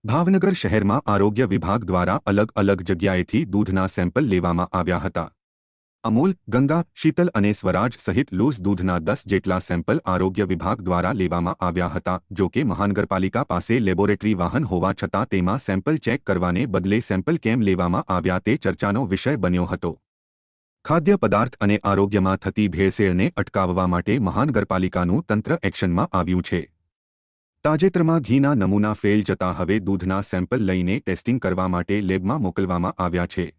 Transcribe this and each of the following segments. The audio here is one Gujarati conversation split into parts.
ભાવનગર શહેરમાં આરોગ્ય વિભાગ દ્વારા અલગ અલગ જગ્યાએથી દૂધના સેમ્પલ લેવામાં આવ્યા હતા। અમૂલ, ગંગા, શીતલ અને સ્વરાજ સહિત લૂઝ દૂધના 10 જેટલા સેમ્પલ આરોગ્ય વિભાગ દ્વારા લેવામાં આવ્યા હતા। જો કે મહાનગરપાલિકા પાસે લેબોરેટરી વાહન હોવા છતાં તેમાં સેમ્પલ ચેક કરવાને બદલે સેમ્પલ કેમ લેવામાં આવ્યા તે ચર્ચાનો વિષય બન્યો હતો। ખાદ્ય પદાર્થ અને આરોગ્યમાં થતી ભેળસેળને અટકાવવા માટે મહાનગરપાલિકાનું તંત્ર એક્શનમાં આવ્યું છે। તાજેતરમાં ઘીના નમૂના ફેલ જતા હવે દૂધના સેમ્પલ લઈને ટેસ્ટિંગ કરવા માટે લેબમાં મોકલવામાં આવ્યા છે।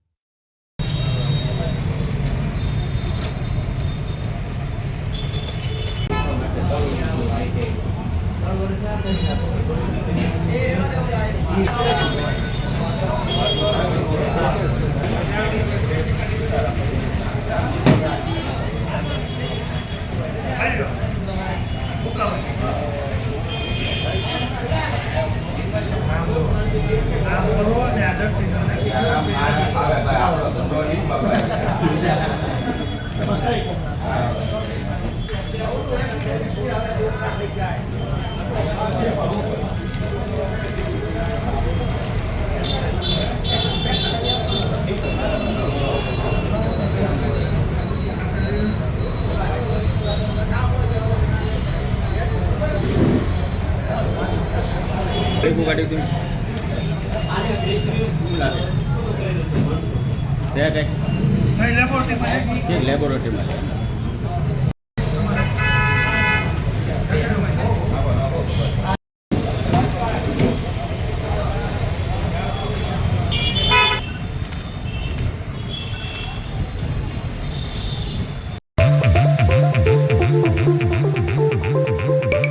લેબોરેટરી